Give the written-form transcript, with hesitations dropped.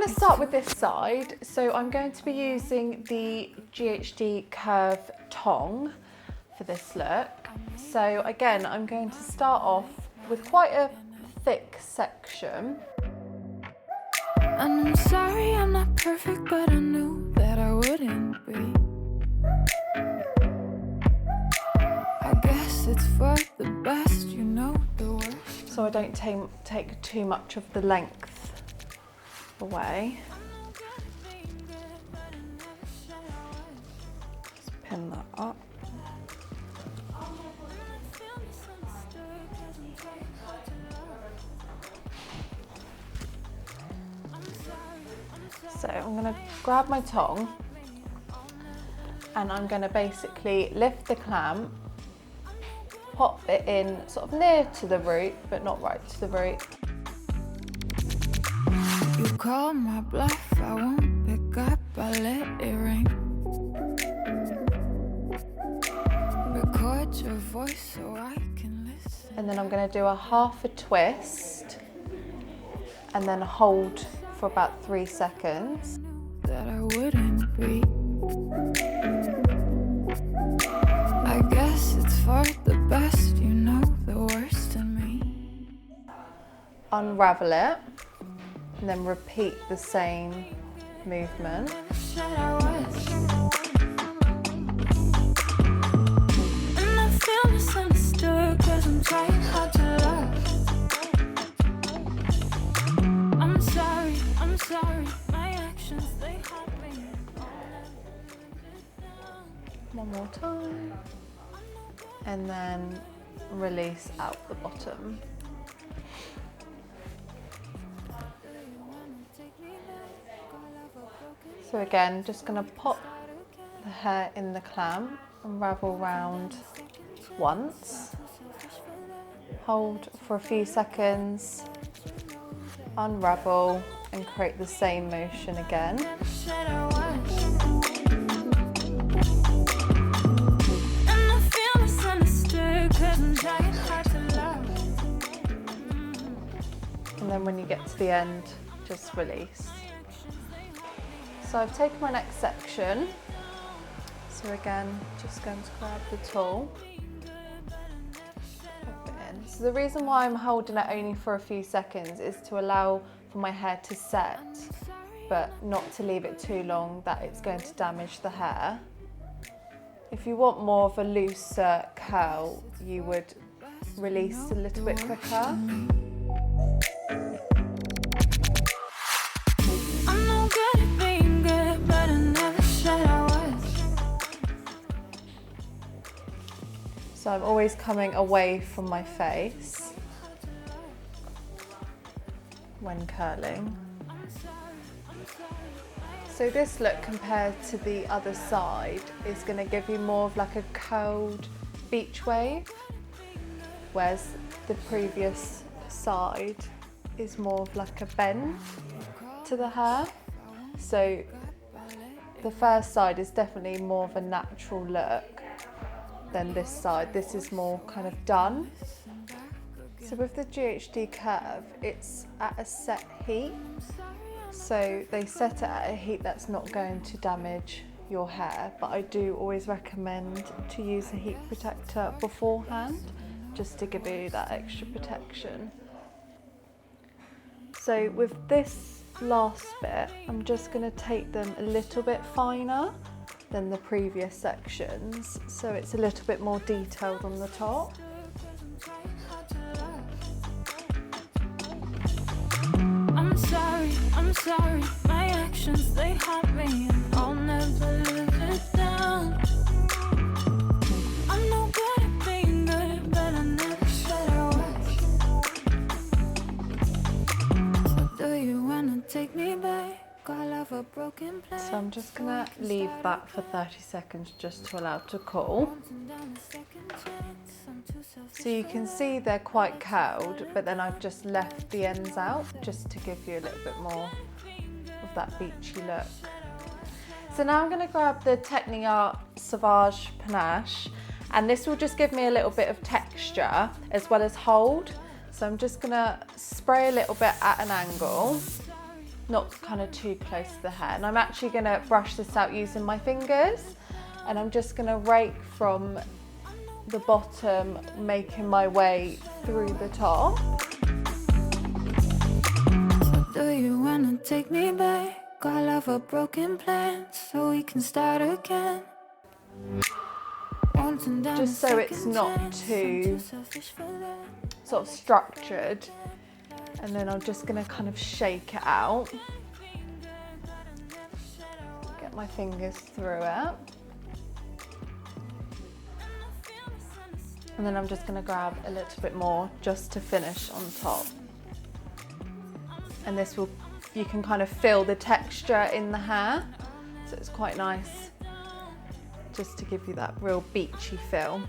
to start with this side. So I'm going to be using the GHD Curve tong for this look. So again, I'm going to start off with quite a thick section. And I'm sorry I'm not perfect, but I knew that I wouldn't be. I guess it's for the best, you know the worst. So I don't take too much of the length away. Just pin that up. So I'm going to grab my tong and I'm going to basically lift the clamp, pop it in sort of near to the root, but not right to the root. You call my bluff, I won't pick up, I let it ring. Record your voice so I can listen. And then I'm going to do a half a twist and then hold for about 3 seconds. That I wouldn't be. I guess it's for the best, you know the worst in me. Unravel it and then repeat the same movement. And I feel misunderstood 'cause I'm trying hard to love. I'm sorry, my actions, they haunt me. One more time. And then release out the bottom. So again, just going to pop the hair in the clamp, unravel round once, hold for a few seconds, unravel and create the same motion again. And then when you get to the end, just release. So I've taken my next section. So again, just going to grab the tool. Pop it in. So the reason why I'm holding it only for a few seconds is to allow for my hair to set, but not to leave it too long that it's going to damage the hair. If you want more of a looser curl, you would release a little bit quicker. So I'm always coming away from my face when curling. So this look compared to the other side is going to give you more of like a curled beach wave, whereas the previous side is more of like a bend to the hair. So the first side is definitely more of a natural look than this side. This is more kind of done. So with the GHD Curve, it's at a set heat. So they set it at a heat that's not going to damage your hair, but I do always recommend to use a heat protector beforehand, just to give you that extra protection. So with this last bit, I'm just going to take them a little bit finer than the previous sections, so it's a little bit more detailed on the top. I'm sorry, my actions, they haunt me, and I'll never live it down. I'm no good at being good, but I never said I was. So do you wanna take me back? I love a broken place. So I'm just gonna leave that for 30 seconds just to allow it to cool. So you can see they're quite curled, but then I've just left the ends out just to give you a little bit more of that beachy look. So now I'm going to grab the Technique Sauvage Panache, and this will just give me a little bit of texture as well as hold. So I'm just going to spray a little bit at an angle not kind of too close to the hair. And I'm actually going to brush this out using my fingers, and I'm just going to rake from the bottom, making my way through the top. So do you wanna take me back? All of our broken plans so we can start again. Just so it's not too sort of structured. And then I'm just going to kind of shake it out. Get my fingers through it. And then I'm just going to grab a little bit more just to finish on top. And this will, you can kind of feel the texture in the hair. So it's quite nice just to give you that real beachy feel.